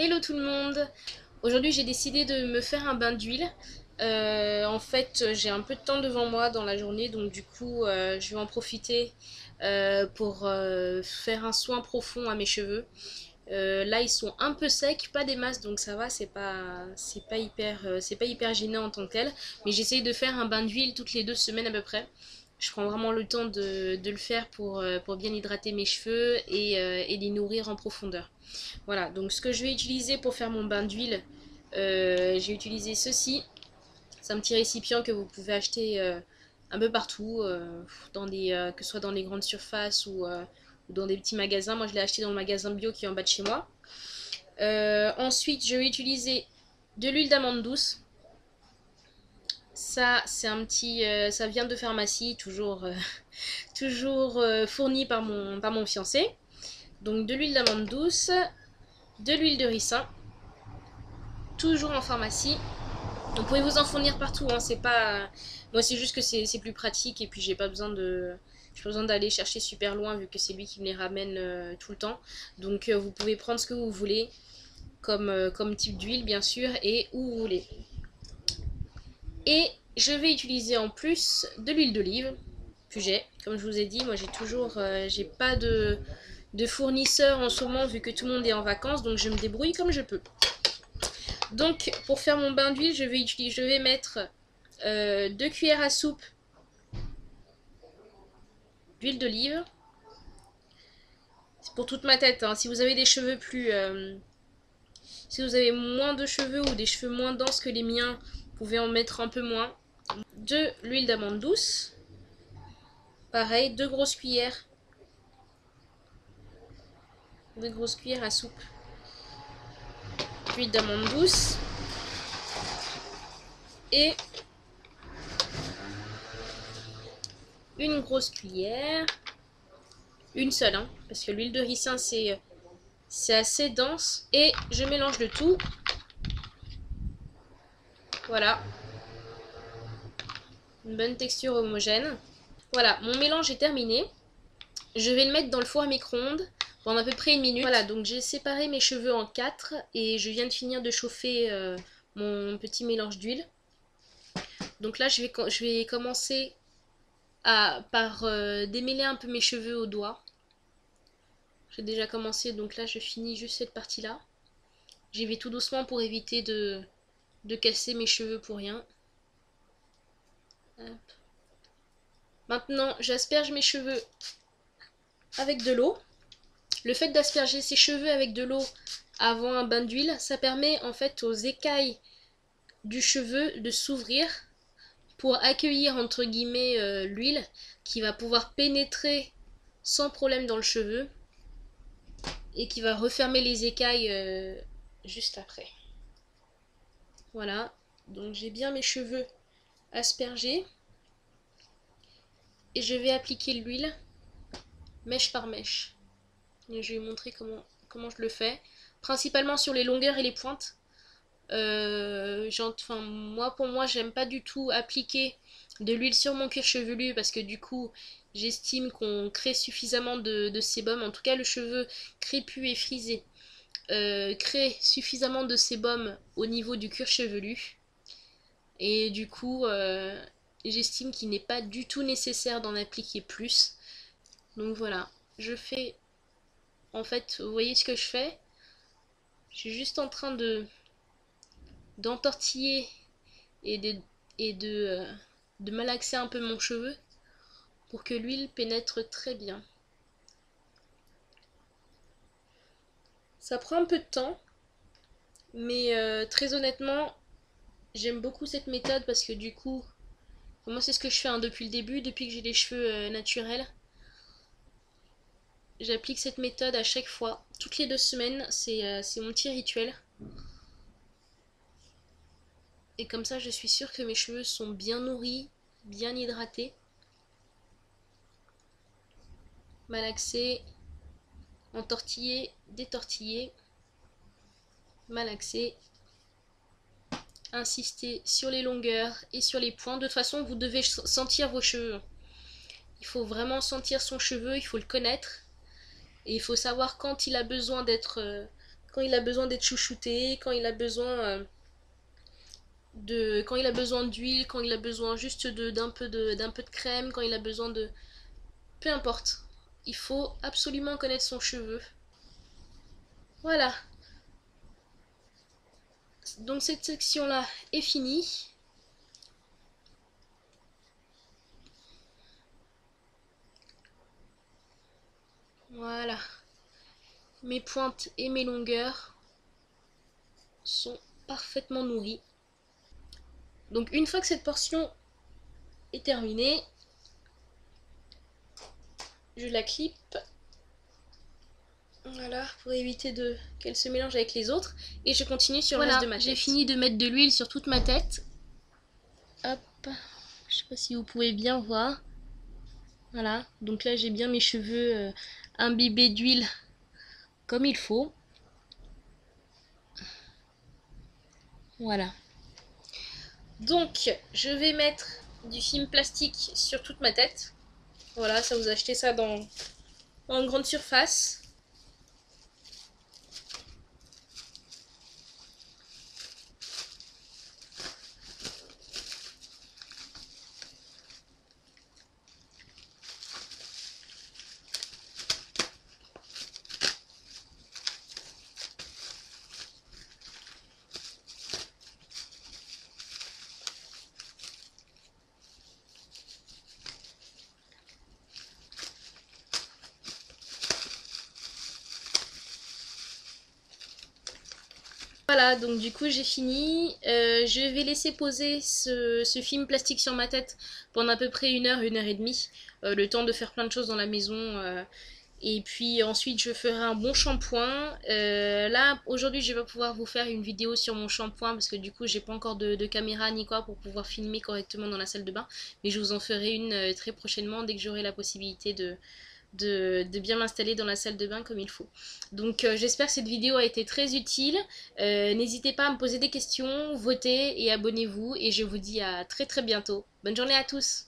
Hello tout le monde! Aujourd'hui j'ai décidé de me faire un bain d'huile. En fait j'ai un peu de temps devant moi dans la journée donc du coup je vais en profiter pour faire un soin profond à mes cheveux. Là ils sont un peu secs, pas des masses donc ça va, c'est pas hyper gênant en tant que tel. Mais j'essaye de faire un bain d'huile toutes les 2 semaines à peu près. Je prends vraiment le temps de le faire pour bien hydrater mes cheveux et les nourrir en profondeur. Voilà, donc ce que je vais utiliser pour faire mon bain d'huile, j'ai utilisé ceci. C'est un petit récipient que vous pouvez acheter un peu partout, que ce soit dans les grandes surfaces ou dans des petits magasins. Moi, je l'ai acheté dans le magasin bio qui est en bas de chez moi. Ensuite, je vais utiliser de l'huile d'amande douce. Ça, ça vient de pharmacie, toujours fourni par mon fiancé. Donc de l'huile d'amande douce, de l'huile de ricin, toujours en pharmacie. Vous pouvez vous en fournir partout, hein, c'est pas. Moi, c'est juste que c'est plus pratique et puis j'ai pas besoin d'aller chercher super loin vu que c'est lui qui me les ramène tout le temps. Donc, vous pouvez prendre ce que vous voulez comme type d'huile, bien sûr, et où vous voulez. Et je vais utiliser en plus de l'huile d'olive que j'ai. Comme je vous ai dit, moi j'ai pas de fournisseur en ce moment vu que tout le monde est en vacances, donc je me débrouille comme je peux. Donc pour faire mon bain d'huile, je vais mettre 2 cuillères à soupe d'huile d'olive. C'est pour toute ma tête, hein. Si vous avez des cheveux si vous avez moins de cheveux ou des cheveux moins denses que les miens, vous pouvez en mettre un peu moins. De l'huile d'amande douce. Pareil, 2 grosses cuillères. 2 grosses cuillères à soupe d'huile d'amande douce. Et une grosse cuillère. Une seule, hein, parce que l'huile de ricin c'est assez dense. Et je mélange le tout. Voilà. Une bonne texture homogène. Voilà, mon mélange est terminé. Je vais le mettre dans le four à micro-ondes pendant à peu près 1 minute. Voilà, donc j'ai séparé mes cheveux en 4 et je viens de finir de chauffer mon petit mélange d'huile. Donc là, je vais commencer par démêler un peu mes cheveux au doigt. J'ai déjà commencé, donc là, je finis juste cette partie-là. J'y vais tout doucement pour éviter de casser mes cheveux pour rien. Hop. Maintenant, j'asperge mes cheveux avec de l'eau. Le fait d'asperger ses cheveux avec de l'eau avant un bain d'huile, ça permet en fait aux écailles du cheveu de s'ouvrir pour accueillir entre guillemets l'huile qui va pouvoir pénétrer sans problème dans le cheveu et qui va refermer les écailles juste après. Voilà, donc j'ai bien mes cheveux aspergés et je vais appliquer l'huile mèche par mèche. Et je vais vous montrer comment je le fais, principalement sur les longueurs et les pointes. Pour moi, j'aime pas du tout appliquer de l'huile sur mon cuir chevelu parce que du coup, j'estime qu'on crée suffisamment de sébum. En tout cas, le cheveu crépus et frisé crée suffisamment de sébum au niveau du cuir chevelu. Et du coup, j'estime qu'il n'est pas du tout nécessaire d'en appliquer plus. Donc voilà, je fais. En fait, vous voyez ce que je fais? Je suis juste en train d'entortiller et de malaxer un peu mon cheveu pour que l'huile pénètre très bien. Ça prend un peu de temps, mais très honnêtement, j'aime beaucoup cette méthode parce que du coup, moi c'est ce que je fais depuis le début, depuis que j'ai les cheveux naturels. J'applique cette méthode à chaque fois, toutes les 2 semaines, c'est mon petit rituel. Et comme ça, je suis sûre que mes cheveux sont bien nourris, bien hydratés. Malaxer, entortiller, détortiller, malaxer, insister sur les longueurs et sur les points. De toute façon, vous devez sentir vos cheveux. Il faut vraiment sentir son cheveu, il faut le connaître. Et il faut savoir quand il a besoin d'être quand il a besoin d'être chouchouté, quand il a besoin quand il a besoin d'huile, quand il a besoin juste d'un peu de crème, quand il a besoin de peu importe. Il faut absolument connaître son cheveu. Voilà. Donc cette section là est finie. Voilà. Mes pointes et mes longueurs sont parfaitement nourries. Donc une fois que cette portion est terminée, je la clippe. Voilà, pour éviter qu'elle se mélange avec les autres. Et je continue sur le reste de ma tête. J'ai fini de mettre de l'huile sur toute ma tête. Hop, je sais pas si vous pouvez bien voir. Voilà, donc là j'ai bien mes cheveux imbibés d'huile comme il faut. Voilà. Donc, je vais mettre du film plastique sur toute ma tête. Voilà, ça vous achetez ça en grande surface. Voilà, donc du coup j'ai fini. Je vais laisser poser ce film plastique sur ma tête pendant à peu près une heure et demie. Le temps de faire plein de choses dans la maison. Et puis ensuite je ferai un bon shampoing. Là aujourd'hui je vais pas pouvoir vous faire une vidéo sur mon shampoing parce que du coup j'ai pas encore de caméra ni quoi pour pouvoir filmer correctement dans la salle de bain. Mais je vous en ferai une très prochainement dès que j'aurai la possibilité de bien m'installer dans la salle de bain comme il faut. Donc j'espère que cette vidéo a été très utile. N'hésitez pas à me poser des questions, votez et abonnez-vous. Et je vous dis à très très bientôt. Bonne journée à tous!